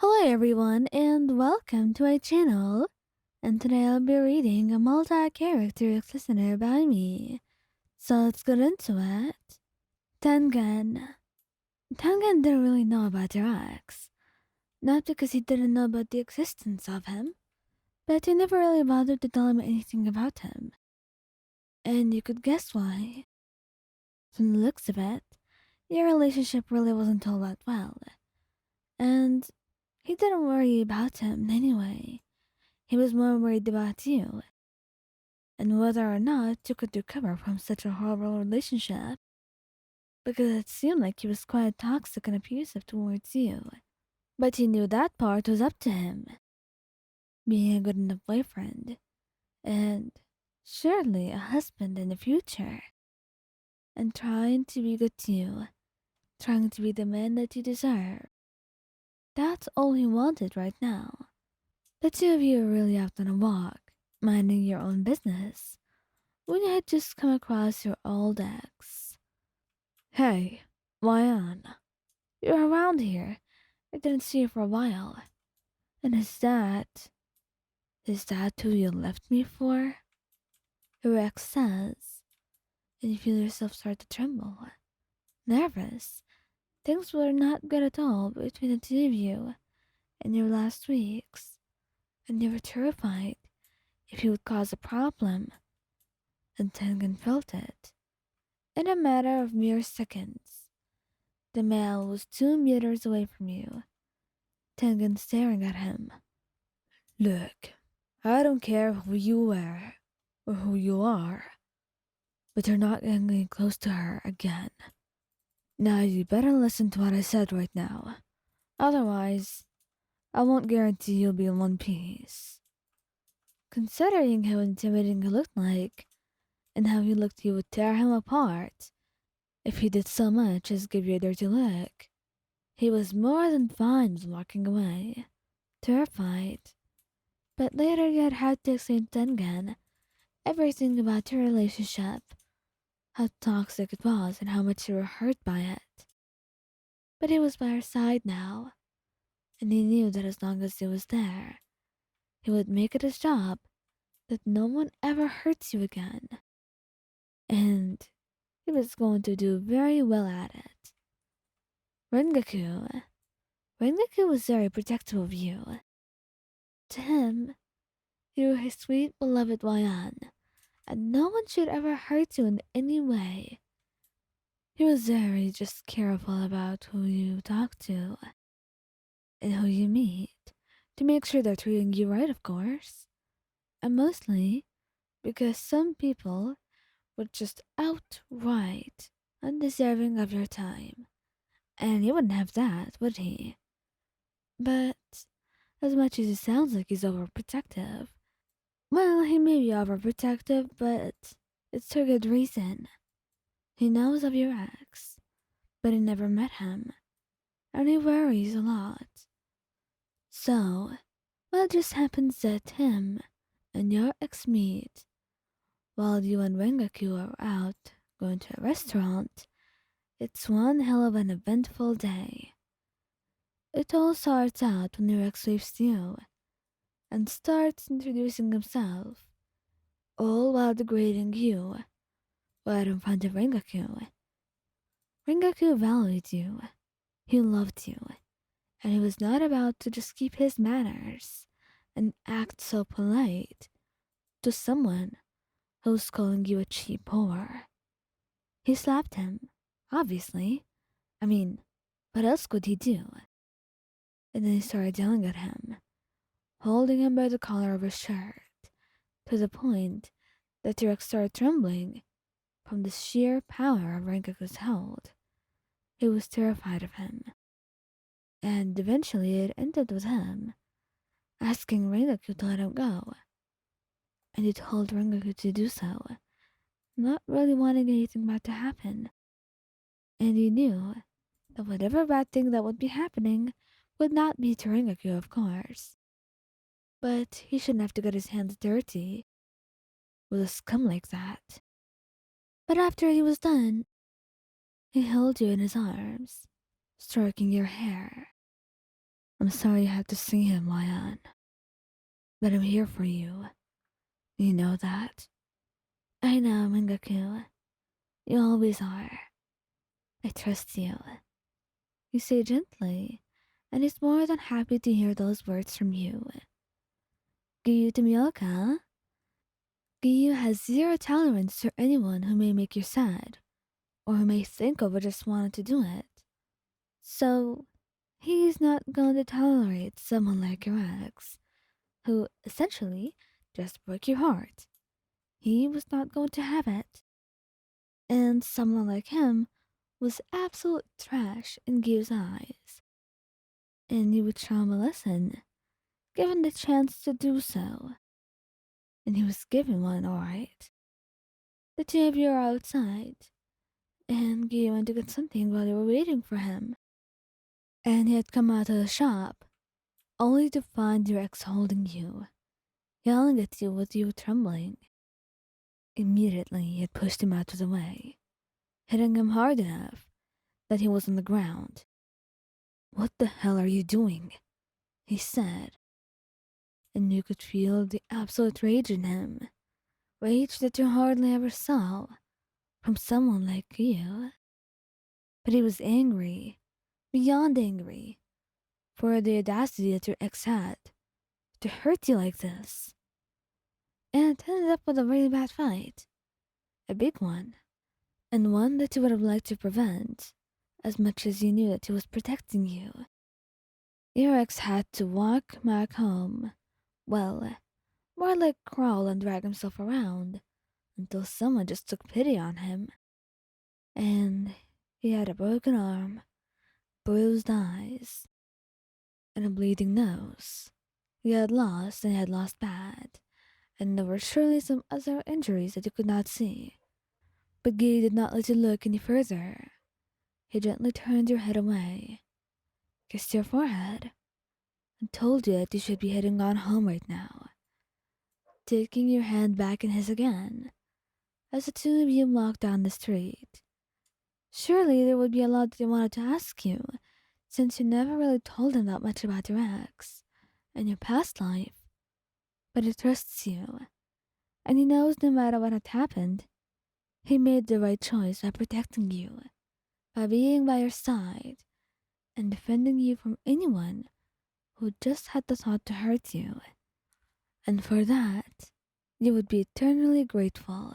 Hello everyone and welcome to my channel. And today I'll be reading a multi-character listener by me. So let's get into it. Tengen. Tengen didn't really know about their ex. Not because he didn't know about the existence of him, but he never really bothered to tell him anything about him. And you could guess why. From the looks of it, your relationship really wasn't all that well. And he didn't worry about him anyway. He was more worried about you and whether or not you could recover from such a horrible relationship because it seemed like he was quite toxic and abusive towards you. But he knew that part was up to him, being a good enough boyfriend and surely a husband in the future, and trying to be good to you, trying to be the man that you deserve. That's all he wanted right now. The two of you were really out on a walk, minding your own business when you had just come across your old ex. Hey, Ryan, you're around here. I didn't see you for a while. And is that who you left me for? Your ex says, and you feel yourself start to tremble. Nervous. Things were not good at all between the two of you in your last weeks, and you were terrified if you would cause a problem. And Tengen felt it. In a matter of mere seconds, the male was 2 meters away from you, Tengen staring at him. Look, I don't care who you were or who you are, but you're not getting close to her again. Now you better listen to what I said right now. Otherwise, I won't guarantee you'll be in one piece. Considering how intimidating he looked like, and how he looked you would tear him apart if he did so much as give you a dirty look, he was more than fine with walking away, terrified. But later you had to explain to Tengen everything about your relationship, how toxic it was and how much you were hurt by it. But he was by her side now, and he knew that as long as he was there, he would make it his job that no one ever hurts you again. And he was going to do very well at it. Rengoku. Rengoku was very protective of you. To him, you were his sweet beloved Wayan, and no one should ever hurt you in any way. He was very just careful about who you talk to and who you meet to make sure they're treating you right, of course. And mostly because some people were just outright undeserving of your time. And he wouldn't have that, would he? But as much as it sounds like he's overprotective, well, he may be overprotective, but it's for good reason. He knows of your ex, but he never met him, and he worries a lot. So, well, it just happens that him and your ex meet while you and Rengaku are out going to a restaurant. It's one hell of an eventful day. It all starts out when your ex leaves you and starts introducing himself, all while degrading you right in front of Rengaku. Rengaku valued you, he loved you, and he was not about to just keep his manners and act so polite to someone who's calling you a cheap whore. He slapped him, obviously. I mean, what else could he do? And then he started yelling at him, holding him by the collar of his shirt, to the point that T-Rex started trembling from the sheer power of Rengaku's hold. He was terrified of him, and eventually it ended with him asking Rengaku to let him go, and he told Rengaku to do so, not really wanting anything bad to happen. And he knew that whatever bad thing that would be happening would not be to Rengaku, of course. But he shouldn't have to get his hands dirty with a scum like that. But after he was done, he held you in his arms, stroking your hair. I'm sorry you have to see him, Ryan, but I'm here for you. You know that? I know, Mingaku. You always are. I trust you. You say gently, and he's more than happy to hear those words from you. Giyuu Tomioka? Giyuu has zero tolerance for anyone who may make you sad, or who may think of or just wanted to do it. So, he's not going to tolerate someone like your ex, who essentially just broke your heart. He was not going to have it. And someone like him was absolute trash in Giyu's eyes. And you would show him a lesson, given the chance to do so. And he was given one, alright. The two of you are outside, and Giyu went to get something while you were waiting for him. And he had come out of the shop, only to find your ex holding you, yelling at you with you trembling. Immediately, he had pushed him out of the way, hitting him hard enough that he was on the ground. "What the hell are you doing?" he said, and you could feel the absolute rage in him, rage that you hardly ever saw from someone like you. But he was angry, beyond angry, for the audacity that your ex had to hurt you like this. And it ended up with a really bad fight, a big one, and one that you would have liked to prevent, as much as you knew that he was protecting you. Your ex had to walk back home, well, more like crawl and drag himself around, until someone just took pity on him. And he had a broken arm, bruised eyes, and a bleeding nose. He had lost bad, and there were surely some other injuries that you could not see. But Gay did not let you look any further. He gently turned your head away, kissed your forehead, and told you that you should be heading on home right now, taking your hand back in his again, as the two of you walked down the street. Surely there would be a lot that he wanted to ask you, since you never really told him that much about your ex and your past life. But he trusts you, and he knows no matter what had happened, he made the right choice by protecting you, by being by your side, and defending you from anyone who just had the thought to hurt you. And for that, you would be eternally grateful.